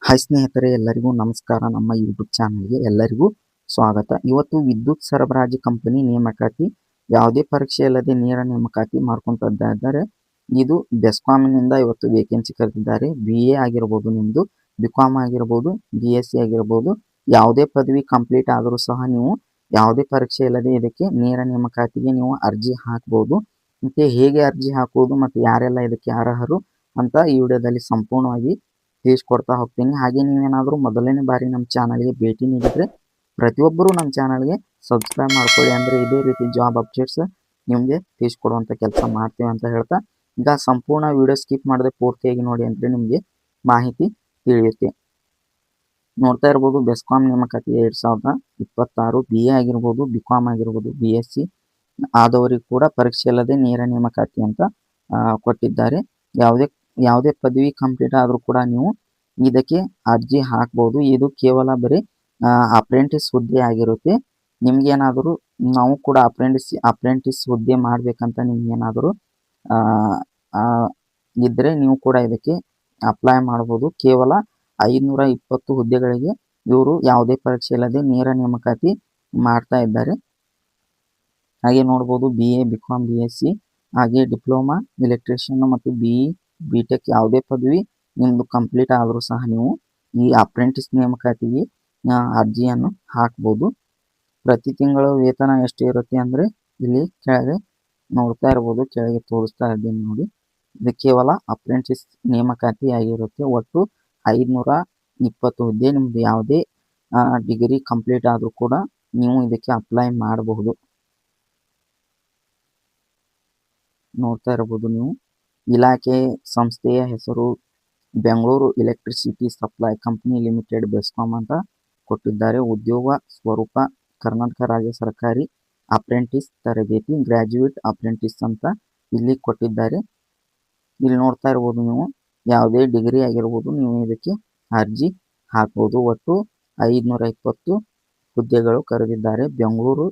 Hi ಸ್ನೇಹಿತರೆ, ಎಲ್ಲರಿಗೂ ನಮಸ್ಕಾರ. ನಮ್ಮ ಯೂಟ್ಯೂಬ್ ಚಾನಲ್ಗೆ ಎಲ್ಲರಿಗೂ ಸ್ವಾಗತ. ಇವತ್ತು ವಿದ್ಯುತ್ ಸರಬರಾಜು ಕಂಪನಿ ನೇಮಕಾತಿ ಯಾವುದೇ ಪರೀಕ್ಷೆ ಇಲ್ಲದೆ ನೇರ ನೇಮಕಾತಿ ಮಾಡ್ಕೊಳ್ತಾ ಇದ್ದಾರೆ. ಇದು ಬೆಸ್ಕಾಂನಿಂದ ಇವತ್ತು ವೇಕೆನ್ಸಿ ಕರೆದಿದ್ದಾರೆ. BA ಆಗಿರ್ಬೋದು, ನಿಮ್ಮದು BCom ಆಗಿರ್ಬೋದು, BSc ಆಗಿರ್ಬೋದು, ಯಾವುದೇ ಪದವಿ ಕಂಪ್ಲೀಟ್ ಆದರೂ ಸಹ ನೀವು ಯಾವುದೇ ಪರೀಕ್ಷೆ ಇಲ್ಲದೆ ಇದಕ್ಕೆ ನೇರ ನೇಮಕಾತಿಗೆ ನೀವು ಅರ್ಜಿ ಹಾಕ್ಬೋದು. ಮತ್ತು ಹೇಗೆ ಅರ್ಜಿ ಹಾಕುವುದು ಮತ್ತು ಯಾರೆಲ್ಲ ಇದಕ್ಕೆ ಅರ್ಹರು ಅಂತ ಈ ವಿಡಿಯೋದಲ್ಲಿ ಸಂಪೂರ್ಣವಾಗಿ ತಿಳಿಸ್ಕೊಡ್ತಾ ಹೋಗ್ತೀನಿ. ಹಾಗೆ ನೀವೇನಾದರೂ ಮೊದಲನೇ ಬಾರಿ ನಮ್ಮ ಚಾನಲ್ಗೆ ಭೇಟಿ ನೀಡಿದರೆ ಪ್ರತಿಯೊಬ್ಬರೂ ನಮ್ಮ ಚಾನಲ್ಗೆ ಸಬ್ಸ್ಕ್ರೈಬ್ ಮಾಡ್ಕೊಳ್ಳಿ. ಅಂದರೆ ಇದೇ ರೀತಿ ಜಾಬ್ ಅಪ್ಡೇಟ್ಸ್ ನಿಮಗೆ ತಿಳಿಸ್ಕೊಡುವಂಥ ಕೆಲಸ ಮಾಡ್ತೀವಿ ಅಂತ ಹೇಳ್ತಾ, ಈಗ ಸಂಪೂರ್ಣ ವಿಡಿಯೋ ಸ್ಕಿಪ್ ಮಾಡದೆ ಪೂರ್ತಿಯಾಗಿ ನೋಡಿ ಅಂದರೆ ನಿಮಗೆ ಮಾಹಿತಿ ತಿಳಿಯುತ್ತೆ. ನೋಡ್ತಾ ಇರ್ಬೋದು, ಬೆಸ್ಕಾಂ ನೇಮಕಾತಿ 2026 BA ಆಗಿರ್ಬೋದು, BCom ಆಗಿರ್ಬೋದು, BSc ಆದವರಿಗೆ ಕೂಡ ಪರೀಕ್ಷೆ ಇಲ್ಲದೆ ನೇರ ನೇಮಕಾತಿ ಅಂತ ಕೊಟ್ಟಿದ್ದಾರೆ. ಯಾವುದೇ ಪದವಿ ಕಂಪ್ಲೀಟ್ ಆದರೂ ಕೂಡ ನೀವು ಇದಕ್ಕೆ ಅರ್ಜಿ ಹಾಕ್ಬೋದು. ಇದು ಕೇವಲ ಬರೀ ಅಪ್ರೆಂಟಿಸ್ ಹುದ್ದೆ ಆಗಿರುತ್ತೆ. ನಿಮ್ಗೇನಾದರೂ ನಾವು ಕೂಡ ಅಪ್ರೆಂಟಿಸ್ ಹುದ್ದೆ ಮಾಡಬೇಕಂತ ನಿಮ್ಗೇನಾದರೂ ಇದ್ದರೆ ನೀವು ಕೂಡ ಇದಕ್ಕೆ ಅಪ್ಲೈ ಮಾಡ್ಬೋದು. ಕೇವಲ 520 ಹುದ್ದೆಗಳಿಗೆ ಇವರು ಯಾವುದೇ ಪರೀಕ್ಷೆ ಇಲ್ಲದೆ ನೇರ ನೇಮಕಾತಿ ಮಾಡ್ತಾ ಇದ್ದಾರೆ. ಹಾಗೆ ನೋಡ್ಬೋದು, BA, BCom, BSc, ಹಾಗೆ ಡಿಪ್ಲೊಮಾ ಎಲೆಕ್ಟ್ರಿಷಿಯನ್ ಮತ್ತು BE, BTech ಯಾವುದೇ ಪದವಿ ನಿಮ್ಮದು ಕಂಪ್ಲೀಟ್ ಆದರೂ ಸಹ ನೀವು ಈ ಅಪ್ರೆಂಟಿಸ್ ನೇಮಕಾತಿಗೆ ಅರ್ಜಿಯನ್ನು ಹಾಕ್ಬೋದು. ಪ್ರತಿ ತಿಂಗಳು ವೇತನ ಎಷ್ಟು ಇರುತ್ತೆ ಅಂದರೆ ಇಲ್ಲಿ ಕೆಳಗೆ ನೋಡ್ತಾ ಇರ್ಬೋದು, ಕೆಳಗೆ ತೋರಿಸ್ತಾ ಇದ್ದೀನಿ ನೋಡಿ. ಇದು ಕೇವಲ ಅಪ್ರೆಂಟಿಸ್ ನೇಮಕಾತಿ ಆಗಿರುತ್ತೆ. ಒಟ್ಟು 520 ಹುದ್ದೆ. ನಿಮ್ಮದು ಯಾವುದೇ ಡಿಗ್ರಿ ಕಂಪ್ಲೀಟ್ ಆದರೂ ಕೂಡ ನೀವು ಇದಕ್ಕೆ ಅಪ್ಲೈ ಮಾಡಬಹುದು. ನೋಡ್ತಾ ಇರ್ಬೋದು ನೀವು. ಇಲಾಖೆ ಸಂಸ್ಥೆಯ ಹೆಸರು Bengaluru electricity supply company limited BESCOM ಅಂತ ಕೊಟ್ಟಿದ್ದಾರೆ. ಉದ್ಯೋಗ ಸ್ವರೂಪ ಕರ್ನಾಟಕ ರಾಜ್ಯ ಸರ್ಕಾರಿ ಅಪ್ರೆಂಟಿಸ್ ತರಬೇತಿ ಗ್ರ್ಯಾಜುಯೇಟ್ ಅಪ್ರೆಂಟಿಸ್ ಅಂತ ಇಲ್ಲಿ ಕೊಟ್ಟಿದ್ದಾರೆ. ಇಲ್ಲಿ ನೋಡ್ತಾ ಇರ್ಬೋದು ನೀವು, ಯಾವುದೇ ಡಿಗ್ರಿ ಆಗಿರ್ಬೋದು ನೀವು ಇದಕ್ಕೆ ಅರ್ಜಿ ಹಾಕ್ಬೋದು. ಒಟ್ಟು 520 ಹುದ್ದೆಗಳು ಕರೆದಿದ್ದಾರೆ. ಬೆಂಗಳೂರು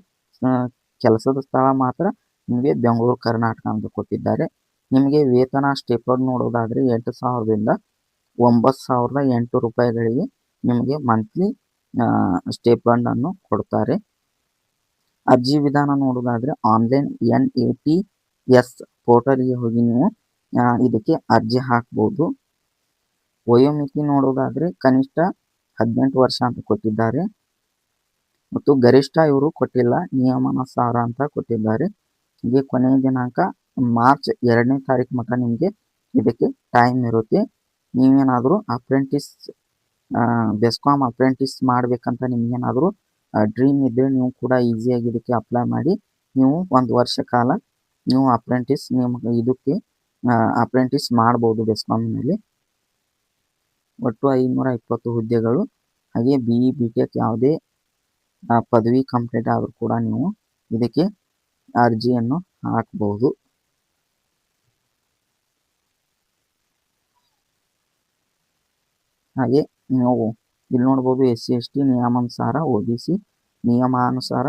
ಕೆಲಸದ ಸ್ಥಳ ಮಾತ್ರ ನಿಮಗೆ ಬೆಂಗಳೂರು ಕರ್ನಾಟಕ ಅಂತ ಕೊಟ್ಟಿದ್ದಾರೆ. ನಿಮಗೆ ವೇತನ ಸ್ಟೇಪಂಡ್ ನೋಡೋದಾದರೆ 8,000ದಿಂದ 9,008 ರೂಪಾಯಿಗಳಿಗೆ ನಿಮಗೆ ಮಂತ್ಲಿ ಸ್ಟೇಪಂಡ್ ಅನ್ನು ಕೊಡ್ತಾರೆ. ಅರ್ಜಿ ವಿಧಾನ ನೋಡೋದಾದರೆ ಆನ್ಲೈನ್ NATS ಪೋರ್ಟಲ್ಗೆ ಹೋಗಿ ನೀವು ಇದಕ್ಕೆ ಅರ್ಜಿ ಹಾಕ್ಬೋದು. ವಯೋಮಿತಿ ನೋಡೋದಾದರೆ ಕನಿಷ್ಠ 18 ವರ್ಷ ಅಂತ ಕೊಟ್ಟಿದ್ದಾರೆ ಮತ್ತು ಗರಿಷ್ಠ ಇವರು ಕೊಟ್ಟಿಲ್ಲ, ನಿಯಮಾನುಸಾರ ಅಂತ ಕೊಟ್ಟಿದ್ದಾರೆ. ಹೀಗೆ ಕೊನೆಯ ದಿನಾಂಕ ಮಾರ್ಚ್ 2ನೇ ತಾರೀಕು ಮಟ್ಟ ನಿಮಗೆ ಇದಕ್ಕೆ ಟೈಮ್ ಇರುತ್ತೆ. ನೀವೇನಾದರೂ ಬೆಸ್ಕಾಂ ಅಪ್ರೆಂಟಿಸ್ ಮಾಡಬೇಕಂತ ನಿಮಗೇನಾದರೂ ಡ್ರೀಮ್ ಇದ್ದರೆ ನೀವು ಕೂಡ ಈಸಿಯಾಗಿ ಇದಕ್ಕೆ ಅಪ್ಲೈ ಮಾಡಿ ನೀವು 1 ವರ್ಷ ಕಾಲ ನೀವು ಇದಕ್ಕೆ ಅಪ್ರೆಂಟಿಸ್ ಮಾಡ್ಬೋದು ಬೆಸ್ಕಾಂನಲ್ಲಿ. ಒಟ್ಟು 520 ಹುದ್ದೆಗಳು. ಹಾಗೆ BE, BTech ಯಾವುದೇ ಪದವಿ ಕಂಪ್ಲೀಟ್ ಆದರೂ ಕೂಡ ನೀವು ಇದಕ್ಕೆ ಅರ್ಜಿಯನ್ನು ಹಾಕ್ಬೋದು. ಹಾಗೆ ನೀವು ಇಲ್ಲಿ ನೋಡ್ಬೋದು, SC ST ನಿಯಮಾನುಸಾರ, OBC ನಿಯಮಾನುಸಾರ,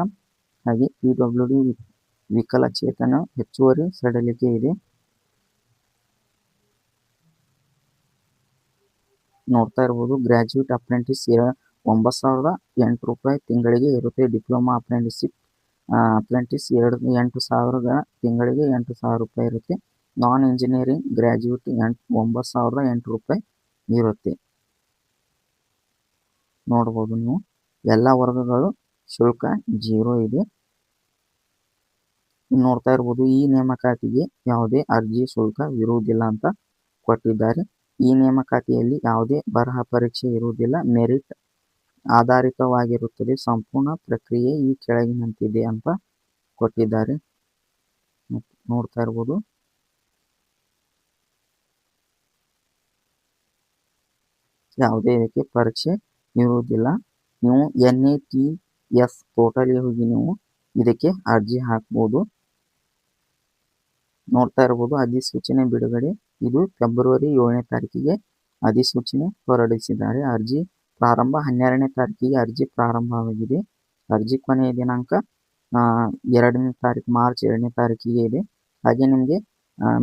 ಹಾಗೆ PWD ವಿಕಲಚೇತನ ಹೆಚ್ಚುವರಿ ಸಡಿಲಿಕೆ ಇದೆ. ನೋಡ್ತಾ ಇರ್ಬೋದು, ಗ್ರ್ಯಾಜುಯೇಟ್ ಅಪ್ರೆಂಟಿಸ್ 9,008 ರೂಪಾಯಿ ತಿಂಗಳಿಗೆ ಇರುತ್ತೆ. ಡಿಪ್ಲೊಮಾ ಅಪ್ರೆಂಟಿಸ್ 8,000 ತಿಂಗಳಿಗೆ 8,000 ರೂಪಾಯಿ ಇರುತ್ತೆ. ನಾನ್ ಇಂಜಿನಿಯರಿಂಗ್ ಗ್ರ್ಯಾಜುಯೇಟ್ 9,008 ರೂಪಾಯಿ ಇರುತ್ತೆ. ನೋಡ್ಬೋದು ನೀವು, ಎಲ್ಲ ವರ್ಗಗಳು ಶುಲ್ಕ 0 ಇದೆ. ನೋಡ್ತಾ ಇರ್ಬೋದು, ಈ ನೇಮಕಾತಿಗೆ ಯಾವುದೇ ಅರ್ಜಿ ಶುಲ್ಕ ಇರುವುದಿಲ್ಲ ಅಂತ ಕೊಟ್ಟಿದ್ದಾರೆ. ಈ ನೇಮಕಾತಿಯಲ್ಲಿ ಯಾವುದೇ ಬರಹ ಪರೀಕ್ಷೆ ಇರುವುದಿಲ್ಲ, ಮೆರಿಟ್ ಆಧಾರಿತವಾಗಿರುತ್ತದೆ. ಸಂಪೂರ್ಣ ಪ್ರಕ್ರಿಯೆ ಈ ಕೆಳಗಿನಂತಿದೆ ಅಂತ ಕೊಟ್ಟಿದ್ದಾರೆ. ನೋಡ್ತಾ ಇರ್ಬೋದು, ಯಾವುದೇ ಇದಕ್ಕೆ ಪರೀಕ್ಷೆ ಇರುವುದಿಲ್ಲ. ನೀವು NATS ಪೋರ್ಟಲ್ಗೆ ಹೋಗಿ ನೀವು ಇದಕ್ಕೆ ಅರ್ಜಿ ಹಾಕ್ಬೋದು. ನೋಡ್ತಾ ಇರ್ಬೋದು, ಅಧಿಸೂಚನೆ ಬಿಡುಗಡೆ. ಇದು ಫೆಬ್ರವರಿ 7ನೇ ತಾರೀಕಿಗೆ ಅಧಿಸೂಚನೆ ಹೊರಡಿಸಿದ್ದಾರೆ. ಅರ್ಜಿ ಪ್ರಾರಂಭ 12ನೇ ತಾರೀಕಿಗೆ ಅರ್ಜಿ ಪ್ರಾರಂಭವಾಗಿದೆ. ಅರ್ಜಿ ಕೊನೆಯ ದಿನಾಂಕ 2ನೇ ತಾರೀಕು ಮಾರ್ಚ್ 2ನೇ ತಾರೀಕಿಗೆ ಇದೆ. ಹಾಗೆ ನಿಮಗೆ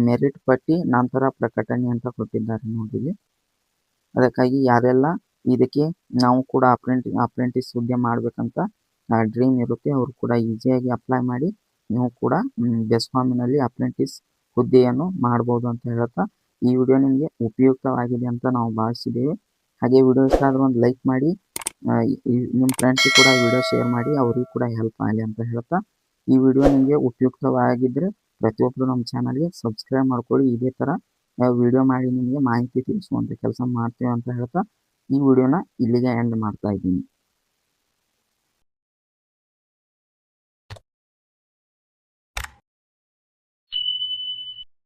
ಮೆರಿಟ್ ಪಟ್ಟಿ ನಂತರ ಪ್ರಕಟಣೆ ಅಂತ ಕೊಟ್ಟಿದ್ದಾರೆ ನೋಡಿ. ಅದಕ್ಕಾಗಿ ಯಾರೆಲ್ಲ ಇದಕ್ಕೆ ನಾವು ಕೂಡ ಅಪ್ರೆಂಟಿಸ್ ಹುದ್ದೆ ಮಾಡಬೇಕಂತ ಡ್ರೀಮ್ ಇರುತ್ತೆ. ಅವರು ಕೂಡ ಈಸಿಯಾಗಿ ಅಪ್ಲೈ ಮಾಡಿ ನೀವು ಕೂಡ ಬೆಸ್ಕಾಮಿನಲ್ಲಿ ಅಪ್ರೆಂಟಿಸ್ ಹುದ್ದೆಯನ್ನು ಮಾಡ್ಬೋದು ಅಂತ ಹೇಳ್ತಾ, ಈ ವಿಡಿಯೋ ನಿಮಗೆ ಉಪಯುಕ್ತವಾಗಿದೆ ಅಂತ ನಾವು ಭಾವಿಸಿದ್ದೇವೆ. ಹಾಗೆ ವಿಡಿಯೋ ಇಷ್ಟ ಆದ್ರೆ ಒಂದು ಲೈಕ್ ಮಾಡಿ, ನಿಮ್ಮ ಫ್ರೆಂಡ್ಸಿಗೆ ಕೂಡ ವಿಡಿಯೋ ಶೇರ್ ಮಾಡಿ, ಅವ್ರಿಗೆ ಕೂಡ ಹೆಲ್ಪ್ ಆಗಲಿ ಅಂತ ಹೇಳ್ತಾ, ಈ ವಿಡಿಯೋ ನಿಮಗೆ ಉಪಯುಕ್ತವಾಗಿದ್ದರೆ ಪ್ರತಿಯೊಬ್ಬರು ನಮ್ಮ ಚಾನಲ್ಗೆ ಸಬ್ಸ್ಕ್ರೈಬ್ ಮಾಡ್ಕೊಳ್ಳಿ. ಇದೇ ಥರ ವಿಡಿಯೋ ಮಾಡಿ ನಿಮಗೆ ಮಾಹಿತಿ ತಿಳಿಸುವಂಥ ಕೆಲಸ ಮಾಡ್ತೇವೆ ಅಂತ ಹೇಳ್ತಾ ಈ ವಿಡಿಯೋನ ಇಲ್ಲಿಗೆ ಎಂಡ್ ಮಾಡ್ತಾ ಇದ್ದೀನಿ.